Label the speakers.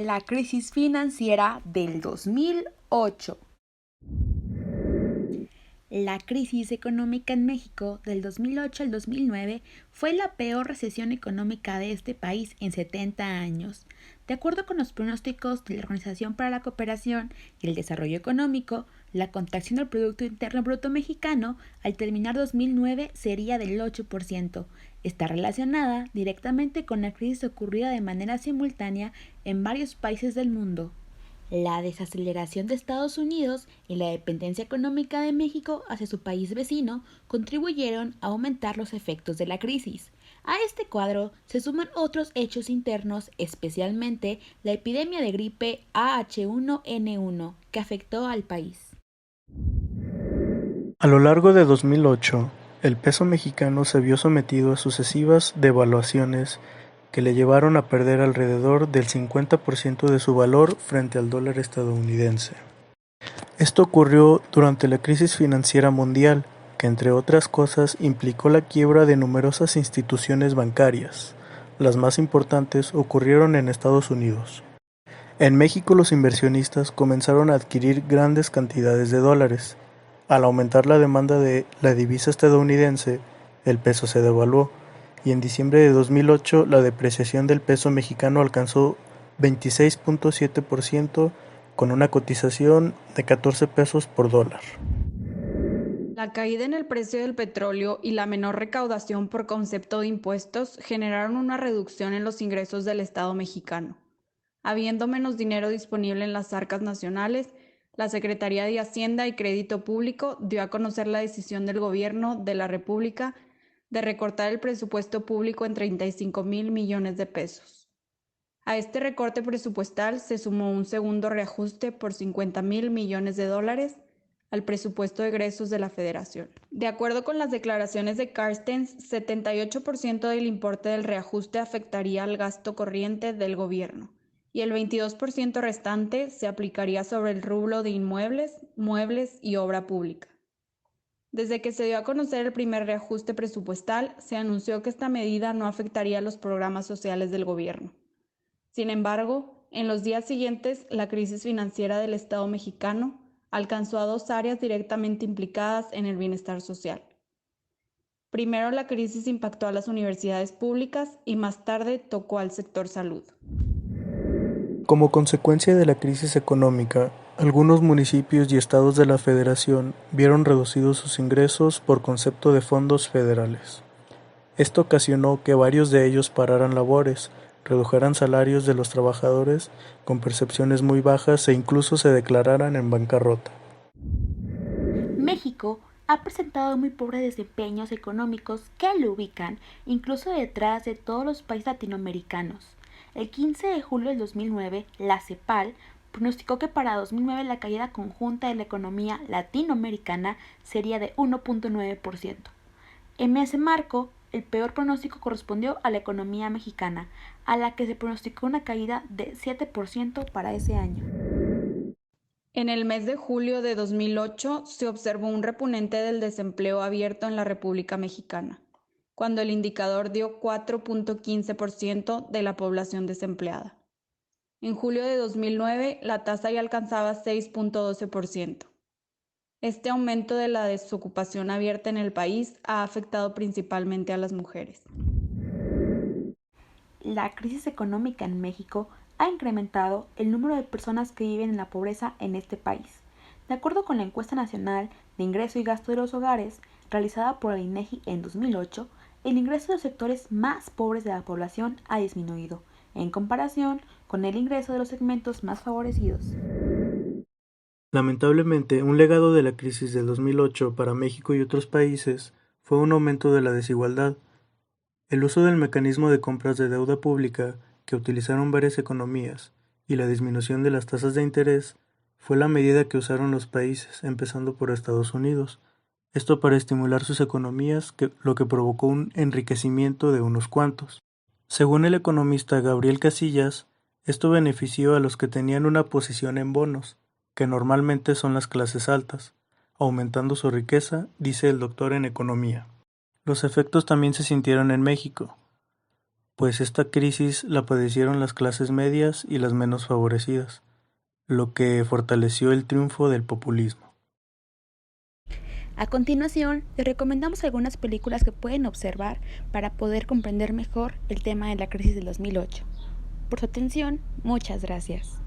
Speaker 1: La crisis financiera del 2008. La crisis económica en México del 2008 al 2009 fue la peor recesión económica de este país en 70 años. De acuerdo con los pronósticos de la Organización para la Cooperación y el Desarrollo Económico, la contracción del Producto Interno Bruto mexicano al terminar 2009 sería del 8%. Está relacionada directamente con la crisis ocurrida de manera simultánea en varios países del mundo. La desaceleración de Estados Unidos y la dependencia económica de México hacia su país vecino contribuyeron a aumentar los efectos de la crisis. A este cuadro se suman otros hechos internos, especialmente la epidemia de gripe AH1N1 que afectó al país.
Speaker 2: A lo largo de 2008, el peso mexicano se vio sometido a sucesivas devaluaciones que le llevaron a perder alrededor del 50% de su valor frente al dólar estadounidense. Esto ocurrió durante la crisis financiera mundial, que entre otras cosas implicó la quiebra de numerosas instituciones bancarias. Las más importantes ocurrieron en Estados Unidos. En México los inversionistas comenzaron a adquirir grandes cantidades de dólares. Al aumentar la demanda de la divisa estadounidense, el peso se devaluó, y en diciembre de 2008 la depreciación del peso mexicano alcanzó 26.7% con una cotización de 14 pesos por dólar.
Speaker 3: La caída en el precio del petróleo y la menor recaudación por concepto de impuestos generaron una reducción en los ingresos del Estado mexicano. Habiendo menos dinero disponible en las arcas nacionales, la Secretaría de Hacienda y Crédito Público dio a conocer la decisión del Gobierno de la República de recortar el presupuesto público en 35,000 millones de pesos. A este recorte presupuestal se sumó un segundo reajuste por 50,000 millones de dólares al presupuesto de egresos de la Federación. De acuerdo con las declaraciones de Carstens, 78% del importe del reajuste afectaría al gasto corriente del gobierno y el 22% restante se aplicaría sobre el rubro de inmuebles, muebles y obra pública. Desde que se dio a conocer el primer reajuste presupuestal, se anunció que esta medida no afectaría los programas sociales del gobierno. Sin embargo, en los días siguientes, la crisis financiera del Estado mexicano alcanzó a dos áreas directamente implicadas en el bienestar social. Primero, la crisis impactó a las universidades públicas y más tarde tocó al sector salud.
Speaker 2: Como consecuencia de la crisis económica, algunos municipios y estados de la Federación vieron reducidos sus ingresos por concepto de fondos federales. Esto ocasionó que varios de ellos pararan labores, redujeran salarios de los trabajadores con percepciones muy bajas e incluso se declararan en bancarrota.
Speaker 1: México ha presentado muy pobres desempeños económicos que lo ubican incluso detrás de todos los países latinoamericanos. El 15 de julio del 2009, la CEPAL pronosticó que para 2009 la caída conjunta de la economía latinoamericana sería de 1.9%. En ese marco, el peor pronóstico correspondió a la economía mexicana, a la que se pronosticó una caída de 7% para ese año.
Speaker 3: En el mes de julio de 2008 se observó un repunte del desempleo abierto en la República Mexicana, cuando el indicador dio 4.15% de la población desempleada. En julio de 2009 la tasa ya alcanzaba 6.12%. Este aumento de la desocupación abierta en el país ha afectado principalmente a las mujeres.
Speaker 1: La crisis económica en México ha incrementado el número de personas que viven en la pobreza en este país. De acuerdo con la encuesta nacional de ingreso y gasto de los hogares, realizada por el INEGI en 2008, el ingreso de los sectores más pobres de la población ha disminuido, en comparación con el ingreso de los segmentos más favorecidos.
Speaker 2: Lamentablemente, un legado de la crisis del 2008 para México y otros países fue un aumento de la desigualdad. El uso del mecanismo de compras de deuda pública que utilizaron varias economías y la disminución de las tasas de interés fue la medida que usaron los países, empezando por Estados Unidos. Esto para estimular sus economías, lo que provocó un enriquecimiento de unos cuantos. Según el economista Gabriel Casillas, esto benefició a los que tenían una posición en bonos, que normalmente son las clases altas, aumentando su riqueza, dice el doctor en economía. Los efectos también se sintieron en México. pues esta crisis la padecieron las clases medias y las menos favorecidas, lo que fortaleció el triunfo del populismo.
Speaker 1: A continuación, les recomendamos algunas películas que pueden observar para poder comprender mejor el tema de la crisis del 2008. Por su atención, muchas gracias.